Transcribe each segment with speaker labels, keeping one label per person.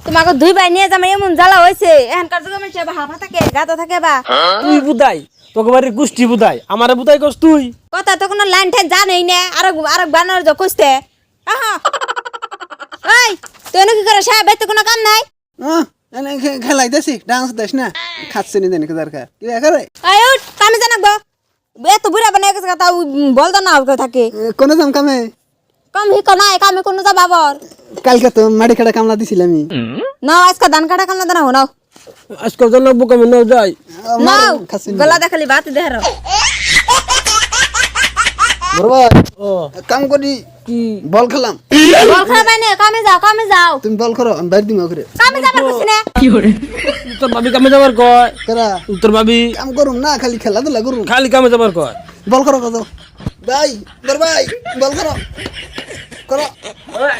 Speaker 1: তোমাকে দুই ভাই নিয়ে যাবে এমন জ্বালা হয়েছে এখানকার যুগে মানুষ হাফা থাকে গাতা থাকে বা
Speaker 2: তুই বুদাই তোকে বাড়ির গোষ্ঠী বুদাই আমারে বুদাই করছ তুই
Speaker 1: কথা তো কোনো লাইন ঠাইন জানেই না আর বানর যা কইতে আহা এই তুই কি করে সাহেব তো কোনো কাম নাই
Speaker 3: খেলাইতেছি ডান্স দেশ না খাচ্ছে নি জানি দরকার কি করে
Speaker 1: এই উঠ কামে জানাবো এত বুড়া বানায় গেছে কথা বলতো না থাকে
Speaker 3: কোন যাম কামে
Speaker 1: কম হি নাই কামে কোনো যা বাবর
Speaker 3: কালকে তো মাটি কাটা কামলা দিছিলাম আমি
Speaker 1: না আজকে ধান কাটা কামলা দানা হো নাও
Speaker 2: আজকাল তো লোক বুকা মনে যাই
Speaker 1: নাও
Speaker 3: খাচ্ছে
Speaker 1: গলা দেখালি বাত দেহর
Speaker 3: বরবাই
Speaker 2: ও
Speaker 3: কাম করি
Speaker 2: কি
Speaker 3: বল খেলাম
Speaker 1: বল খাবে না কামে যাও
Speaker 3: তুমি বল করো আমি বাইর দিমা করে
Speaker 1: কামে যাবার কিছু না
Speaker 2: তোর ভাবি কামে যাবার কয়
Speaker 3: কেরা
Speaker 2: তোর ভাবি
Speaker 3: কাম করুম না খালি খেলাধুলা করুম
Speaker 2: খালি কামে যাবার কয়
Speaker 3: বল করো কত ভাই বরবাই বল করো করো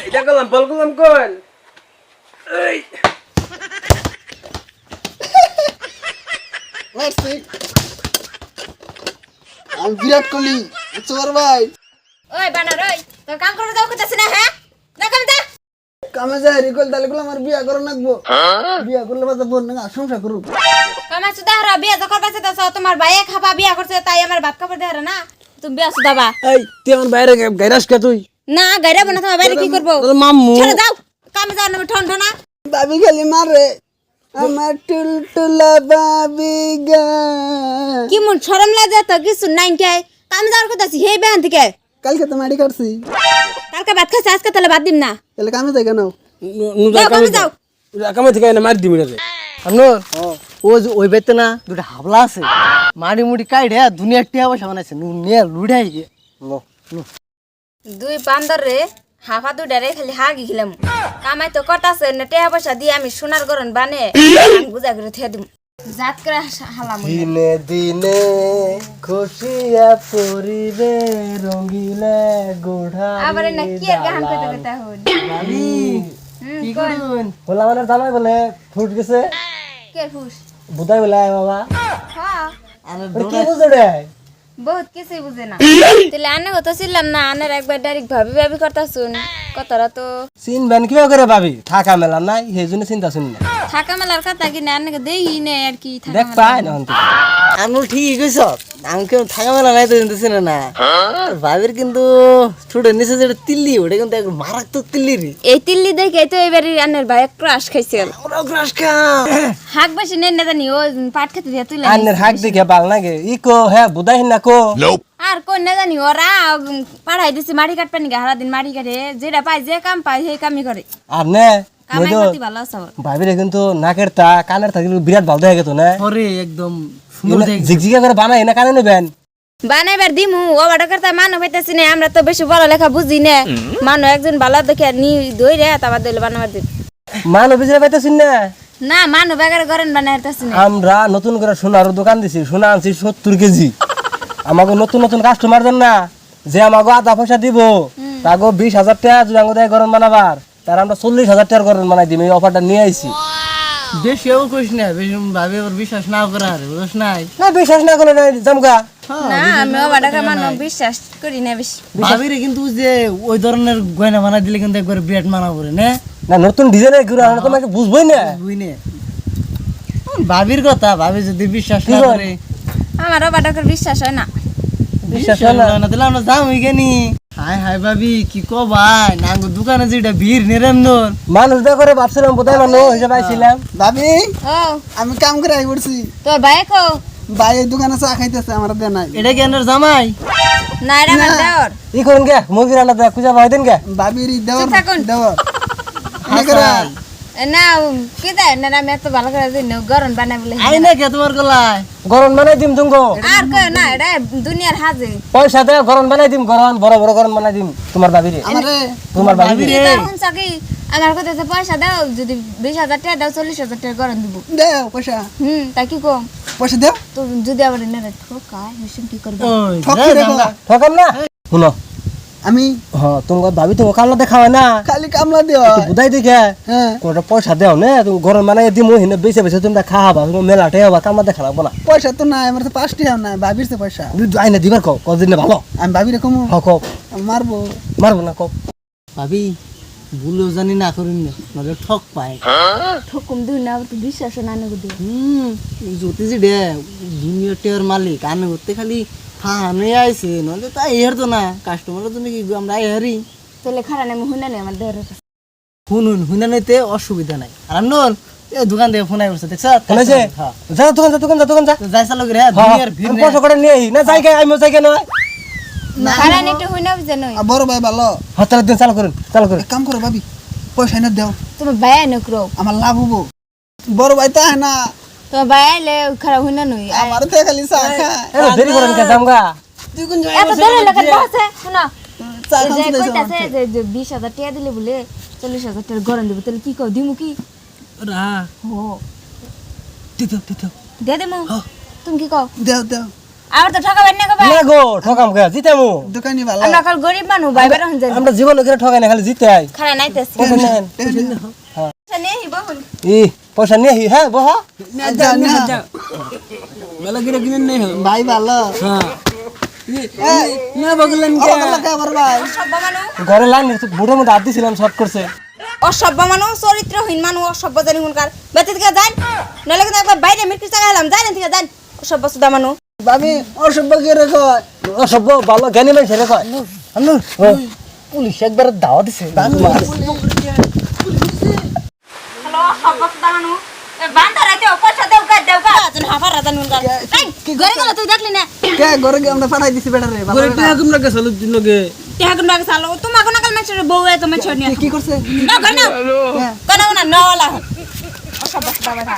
Speaker 2: এটা করলাম বল করলাম কল এই
Speaker 3: মারছি আমি বিরাট কোহলি বুঝছো বরবাই
Speaker 1: ওই বানর ওই তোর কাম করে যাও কইতাছ না হ্যাঁ না কাম যা
Speaker 3: কামে যাই রিকল তাহলে গুলো আমার বিয়া করো নাকবো বিয়া করলে বাজা বোন না সংসার করুম
Speaker 1: কামে সুদা হরা বিয়া যখন পাছে তো তোমার ভাইয়ে খাবা বিয়া করছে তাই আমার ভাত খাবার দেহর না তুমি বিয়া সুদাবা
Speaker 2: এই তুই আমার বাইরে গাইরাস কে তুই
Speaker 1: না গাইরা বনা তোমার বাইরে কি করবো
Speaker 2: তোর মাম্মু
Speaker 1: ছেড়ে যাও কামে যাও না ঠন ঠনা
Speaker 3: বাবি খালি মারে আমার টুলটুলা বাবি গা
Speaker 1: কি মন শরম লাগে তো কিছু নাই কে কামে যাওয়ার কথা আছে হে বেহান থেকে
Speaker 3: কালকে তো মাটি কাটছি
Speaker 1: কালকে ভাত খাইছে আজকে তাহলে ভাত দিম না
Speaker 3: তাহলে কামে যাই কেন
Speaker 2: নুজা
Speaker 1: যাও,
Speaker 2: কামে
Speaker 1: কামে যাও।
Speaker 2: কামে থেকে এনে মার দিবি রে
Speaker 4: আমনোর ও যে ওই বেতে না দুটা হাবলা আছে মাড়ি মুড়ি কাইড়ে দুনিয়ার টিয়া পয়সা বানাইছে নিয়ে লুড়াই গে
Speaker 1: দুই বান্দর রে হাফা দুডারে খালি হাগি খিলাম কামাই তো কটাছে না টাকা পয়সা দিয়ে আমি সোনার গরন বানে আমি বুঝা করে থে দিম জাত করে হালাম
Speaker 4: দিনে দিনে খুশিয়া পরিবে রঙিলে গোড়া
Speaker 1: আবার না কি আর গান কইতে কইতে হন
Speaker 4: কি করুন বলা মানে জামাই বলে ফুট গেছে
Speaker 1: কে ফুস
Speaker 4: বুদাই বলে বাবা
Speaker 1: হ্যাঁ
Speaker 4: কি বুঝে রে
Speaker 1: বহুত কিছুই বুঝে না তাহলে আনে তো ছিলাম না আনের একবার ডাইরেক্ট ভাবি ভাবি করতা শুন কথাটা তো
Speaker 4: চিন বেন কিবা করে ভাবি থাকা মেলা নাই সেই জন্য চিন্তা শুনি না
Speaker 1: থাকা মেলার কথা কি না আনে দেই নে আর কি থাকা
Speaker 4: দেখ পাই না আমি ঠিক কইছ আমি কেউ থাকা মেলা নাই তো চিন্তা না ভাবির কিন্তু ছোট নিচে যেটা তিল্লি ওটা কিন্তু এক মারাত্মক তিল্লি রে
Speaker 1: এই তিল্লি দেখে তো এবারে আনের ভাই ক্রাশ খাইছিল
Speaker 4: ওরাও ক্রাশ খা
Speaker 1: হাক বেশি নেন না জানি ও পাট খেতে দিয়া তুই
Speaker 4: আন্নের হাক দেখে ভাল লাগে ই কো হ্যাঁ বুদাই না কো
Speaker 1: আর কোন না জানি ওরা পাড়াই দিছি মাটি কাটবে নাকি সারা দিন মাটি কাটে যেটা পায় যে কাম পায় সেই কামই করে
Speaker 4: আর নে
Speaker 1: কামাই করতে ভালো আছে আমার
Speaker 4: ভাবিরে কিন্তু নাকের তা কানের তা কিন্তু বিরাট ভালো দেখে তো না
Speaker 5: পরে একদম
Speaker 4: ঝিকঝিকা করে বানাই না কানে নেবেন
Speaker 1: বানাইবার দিমু ও বাটা করতে মানো পাইতেছি না আমরা তো বেশি বড় লেখা বুঝি না মানো একজন ভালো দেখে নি দইরে তারপর দইলে বানাবার দিন
Speaker 4: মানুষ বুঝতে পাইতেছেন না
Speaker 1: না মানো বেগার করেন বানাইতেছি না
Speaker 4: আমরা নতুন করে সোনার দোকান দিছি সোনা আনছি 70 কেজি আমাকে নতুন নতুন কাস্টমার দেন না যে আমাকে আধা পয়সা দিব তাকে 20,000 টাকা যদি আমাকে দেয় গরম বানাবার তার আমরা 40,000 টাকার গরম বানাই দিই এই অফারটা নিয়ে আইছি
Speaker 5: বেশিও কইস না বেশি ভাবে ওর বিশ্বাস না করার বুঝছ নাই
Speaker 4: না বিশ্বাস না করলে জামগা
Speaker 1: না আমি ও বাটাকে মানো বিশ্বাস করি না বেশি
Speaker 5: ভাবিরে কিন্তু যে ওই ধরনের গয়না বানাই দিলে কিন্তু একবার বিরাট মানা করে না
Speaker 4: না নতুন ডিজাইনের ঘুরে আমরা তোমাকে বুঝবই না
Speaker 5: বুঝনে ভাবির কথা ভাবি যদি বিশ্বাস না করে
Speaker 1: আমার ও বাটাকে বিশ্বাস হয় না
Speaker 4: বিশ্বাস
Speaker 5: বিশ্বাস না তাহলে আমরা যাম ওইখানে হাই হাই ভাবি কি কো ভাই নাঙ্গ দোকানে যেটা ভিড় নিরন্দন
Speaker 4: মানুষ দা করে ভাবছিলাম বোধহয় মানুষ হিসাবে আইছিলাম
Speaker 3: ভাবি
Speaker 1: ও
Speaker 3: আমি কাম করে আই পড়ছি
Speaker 1: তোর ভাই কো
Speaker 3: ভাই এই দোকানে চা খাইতেছে আমার দে নাই
Speaker 5: এটা কি আনার জামাই
Speaker 1: না এটা আমার দেওর
Speaker 4: ই করুন গে মুরগি রান্না দা খুঁজা ভাই দেন গে
Speaker 3: ভাবির দেওয়ার
Speaker 1: চুপ থাকুন।
Speaker 3: দেওয়ার
Speaker 5: হাসান।
Speaker 1: না কি দেয় না আমি এত ভালো করে দিন গরম বানাই বলে
Speaker 5: আই না কে তোমার গলায়
Speaker 4: গরম বানাই দিম তুমগো
Speaker 1: আর কই না এটা দুনিয়ার হাজে
Speaker 4: পয়সা দে গরম বানাই দিম গরম বড় বড় গরম বানাই দিম তোমার ভাবিরে
Speaker 3: আমারে
Speaker 4: তোমার ভাবিরে
Speaker 1: তখন সাকি আমার কথা পয়সা দাও যদি 20,000 টাকা দাও 40,000 টাকা গরম দিব
Speaker 3: দেও পয়সা
Speaker 1: তা কি কম
Speaker 3: পয়সা দেও
Speaker 1: তো যদি আবার না ঠকায় হিসেব কি করবে
Speaker 5: ওই
Speaker 3: ঠকি রে বাবা।
Speaker 4: ঠকাম না শুনো
Speaker 3: আমি
Speaker 4: হ্যাঁ তোমার ভাবি তোমার কামলা দেখাবে না
Speaker 3: খালি কামলা দেওয়া
Speaker 4: বুঝাই দেখে
Speaker 3: হ্যাঁ
Speaker 4: কোনটা পয়সা দেও না তুমি গরম বানাই দিম হিনে বেঁচে বেঁচে তোমরা খাওয়াবা তুমি মেলাটে হবা কামলা দেখা লাগবো না
Speaker 3: পয়সা তো নাই আমার তো 5 টাকা নাই ভাবির তো পয়সা
Speaker 4: তুমি আইনা দিবার কও কদিন ভালো
Speaker 3: আমি ভাবিরে কমু
Speaker 4: হ্যাঁ কও
Speaker 3: মারবো
Speaker 4: মারবো না কও
Speaker 5: ভাবি ভুলেও জানি না করিন না নলে ঠক পায়
Speaker 1: ঠকুম দুই না তো বিশ্বাস না নগো দে
Speaker 5: জ্যোতি যে দে দুনিয়া টের মালিক আনে করতে খালি ফানে আইছে নলে তা এর তো না কাস্টমারের জন্য কি আমরা এরি
Speaker 1: তাহলে খারাপ আমি হুনা নেই আমার দেহের
Speaker 5: শুনুন হুইনা নিতে অসুবিধা নাই আর নল এই দোকান থেকে ফোন আইছে দেখছ
Speaker 4: শুনেছে
Speaker 5: হ্যাঁ
Speaker 4: যা দোকান যা
Speaker 5: তো যাই চালু রে
Speaker 4: হ্যাঁ,
Speaker 5: দুনিয়ার ভিড়
Speaker 4: আমি
Speaker 5: নেই।
Speaker 4: 500 করে নিয়ে আই না যাই গে আমি যাই গে নয়
Speaker 1: খারাপ একটু হুনা বুঝে নই
Speaker 3: আর বড় ভাই ভালো
Speaker 4: হতার দিন চালু করুন
Speaker 3: এক কাম করো ভাবি পয়সা এনে দাও
Speaker 1: তুমি বায়া নকরো
Speaker 3: আমার লাভ হবো বড় ভাই তা না
Speaker 1: তোমার বায়া লে খারাপ হুনা নই
Speaker 3: আমার তো খালি চা খায়
Speaker 4: এ দেরি করেন কে জামগা
Speaker 3: তুই কোন
Speaker 1: এত দেরি লাগে বসে শোনা
Speaker 3: চা
Speaker 1: এই যে
Speaker 3: খাওয়া
Speaker 1: কইতাছে যে 20,000 টাকা দিলে বলে 40,000 টাকা গরম দেব তাহলে কি কও দিমু কি
Speaker 5: রা
Speaker 1: ও
Speaker 5: দিতে
Speaker 1: দে দেমু তুমি কি কও
Speaker 3: দাও দাও
Speaker 1: আর তো ঠকাবেন না কবা
Speaker 4: না গো ঠকাম কে জিতামু
Speaker 3: দোকানি ভালো
Speaker 1: আমরা কাল গরিব মানুষ বাইবার হন যাই
Speaker 4: আমরা জীবন করে ঠকাই না খালি জিতে আই
Speaker 1: খারাপ নাইতেছি
Speaker 4: পয়সা নেন
Speaker 1: নে হিব হন
Speaker 4: ই পয়সা নিয়ে আই হ্যাঁ বহ
Speaker 3: যাও না
Speaker 5: মেলা গিরে কিনে নেই
Speaker 3: ভাই ভালো
Speaker 5: হ্যাঁ না বগলেন
Speaker 3: কে বড় ভাই
Speaker 1: অসভ্য মানুষ
Speaker 4: ঘরে লাইন বুড়োর মধ্যে হাত দিছিলাম শর্ট করছে
Speaker 1: অসভ্য মানুষ চরিত্রহীন মানুষ অসভ্য জানি হুনকার বেঁচে থেকে যান নইলে কিন্তু একবার বাইরে মিটকি চাকা হলাম যাই না থেকে যান অসভ্য সুদা মানুষ
Speaker 3: ভাবি অসভ্য কে রে কয়
Speaker 4: সব ভালো জ্ঞানী মানুষ রে কয়
Speaker 5: আনু পুলিশ একবার দাওয়া দিছে
Speaker 1: হ্যালো অসভ্য সুদা মানুষ বান্ধা রাইতে পয়সা দেও কা জান হাফার রাজান হুনকার এই ঘরে গেল তুই দেখলি না
Speaker 3: কে ঘরে গিয়ে আমরা পাঠাই দিছি বেটা রে ভালো বেটা।
Speaker 5: তোমরা কে চালু দিন লগে
Speaker 1: টেহা কোন বাগে চালো তোমার কোন কাল মেছরে বউ এ তো মেছর নিয়া
Speaker 3: কি করছে
Speaker 1: না কোন না নওয়ালা অসভ্য সুদা বেটা